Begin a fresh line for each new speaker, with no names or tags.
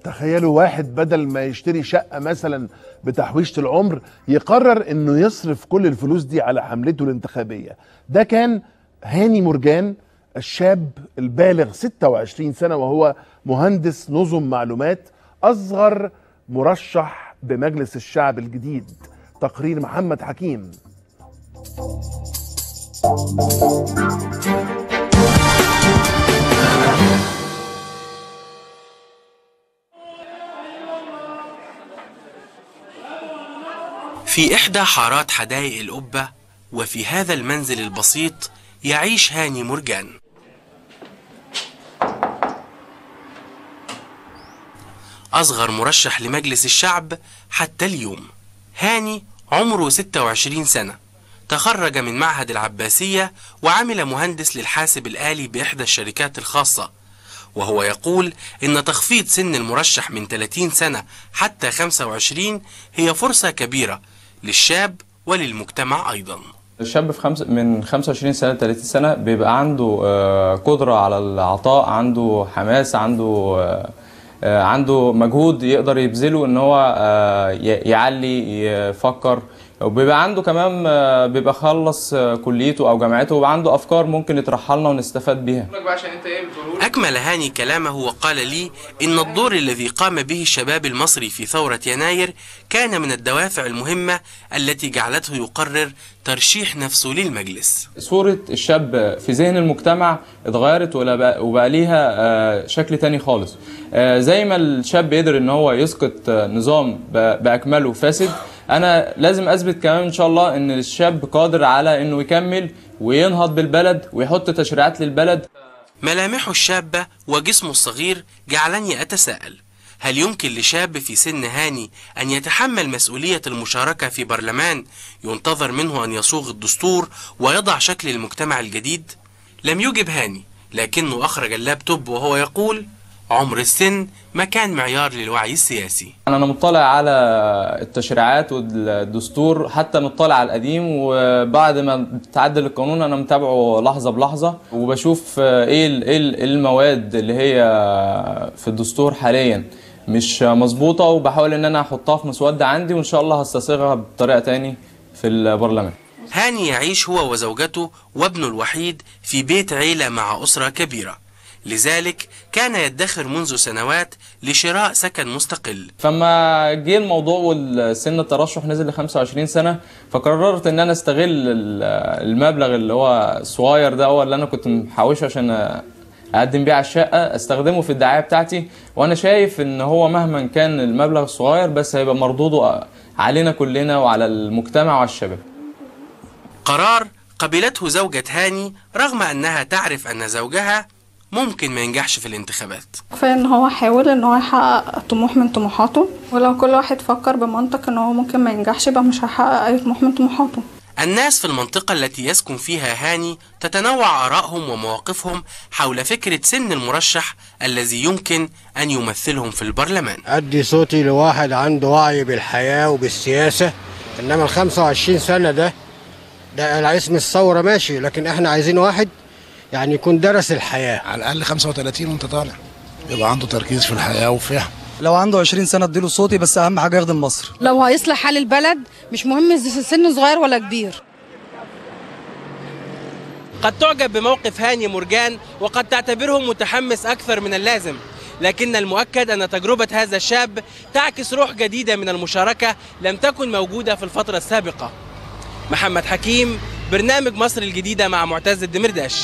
تخيلوا واحد بدل ما يشتري شقة مثلا بتحويشة العمر يقرر انه يصرف كل الفلوس دي على حملته الانتخابية. ده كان هاني مرجان، الشاب البالغ 26 سنة وهو مهندس نظم معلومات، أصغر مرشح بمجلس الشعب الجديد. تقرير محمد حكيم.
في إحدى حارات حدائق القبة وفي هذا المنزل البسيط يعيش هاني مرجان. أصغر مرشح لمجلس الشعب حتى اليوم. هاني عمره 26 سنة، تخرج من معهد العباسية وعمل مهندس للحاسب الآلي بإحدى الشركات الخاصة، وهو يقول إن تخفيض سن المرشح من 30 سنة حتى 25 هي فرصة كبيرة للشاب وللمجتمع أيضا.
الشاب من 25 سنة ل 30 سنة بيبقى عنده قدرة على العطاء، عنده حماس، عنده مجهود يقدر يبذله ان هو يعلي، يفكر، وبيبقى عنده كمان بيبقى خلص كليته او جامعته وبيبقى عنده افكار ممكن يطرحها لنا ونستفاد بيها.
اكمل هاني كلامه وقال لي ان الدور الذي قام به الشباب المصري في ثورة يناير كان من الدوافع المهمة التي جعلته يقرر ترشيح نفسه للمجلس.
صورة الشاب في ذهن المجتمع اتغيرت وبقى ليها شكل تاني خالص. زي ما الشاب يقدر ان هو يسقط نظام باكمله فاسد، انا لازم اثبت كمان ان شاء الله ان الشاب قادر على انه يكمل وينهض بالبلد ويحط تشريعات للبلد.
ملامحه الشابة وجسمه الصغير جعلني اتساءل، هل يمكن لشاب في سن هاني أن يتحمل مسؤولية المشاركة في برلمان ينتظر منه أن يصوغ الدستور ويضع شكل المجتمع الجديد؟ لم يجب هاني، لكنه أخرج اللابتوب وهو يقول: عمر السن ما كان معيار للوعي السياسي.
أنا مطلع على التشريعات والدستور، حتى مطلع على القديم، وبعد ما تعدل القانون أنا متابعه لحظة بلحظة، وبشوف إيه المواد اللي هي في الدستور حاليا مش مظبوطة، وبحاول ان انا احطها في مسودة عندي، وان شاء الله هستصيغها بطريقة تاني في البرلمان.
هاني يعيش هو وزوجته وابنه الوحيد في بيت عيلة مع أسرة كبيرة، لذلك كان يدخر منذ سنوات لشراء سكن مستقل.
فما جه الموضوع والسن الترشح نزل ل 25 سنة، فقررت ان انا استغل المبلغ اللي هو الصغير ده اللي انا كنت محوشه عشان اقدم بيه على الشقه، استخدمه في الدعايه بتاعتي، وانا شايف ان هو مهما كان المبلغ الصغير بس هيبقى مردوده علينا كلنا وعلى المجتمع وعلى الشباب.
قرار قبلته زوجة هاني رغم انها تعرف ان زوجها ممكن ما ينجحش في الانتخابات.
كفايه ان هو حاول ان هو يحقق طموح من طموحاته، ولو كل واحد فكر بمنطق ان هو ممكن ما ينجحش يبقى مش هيحقق اي طموح من طموحاته.
الناس في المنطقة التي يسكن فيها هاني تتنوع آرائهم ومواقفهم حول فكرة سن المرشح الذي يمكن أن يمثلهم في البرلمان.
أدي صوتي لواحد عنده وعي بالحياة وبالسياسة، إنما 25 سنة ده على اسم الثورة ماشي، لكن إحنا عايزين واحد يعني يكون درس الحياة،
على الأقل 35 وأنت طالع يبقى عنده تركيز في الحياة وفهم.
لو عنده 20 سنة اديله صوتي، بس أهم حاجة يخدم مصر.
لو هيصلح حال البلد مش مهم سن صغير ولا كبير.
قد تعجب بموقف هاني مرجان وقد تعتبره متحمس أكثر من اللازم، لكن المؤكد أن تجربة هذا الشاب تعكس روح جديدة من المشاركة لم تكن موجودة في الفترة السابقة. محمد حكيم، برنامج مصر الجديدة مع معتز الدمرداش.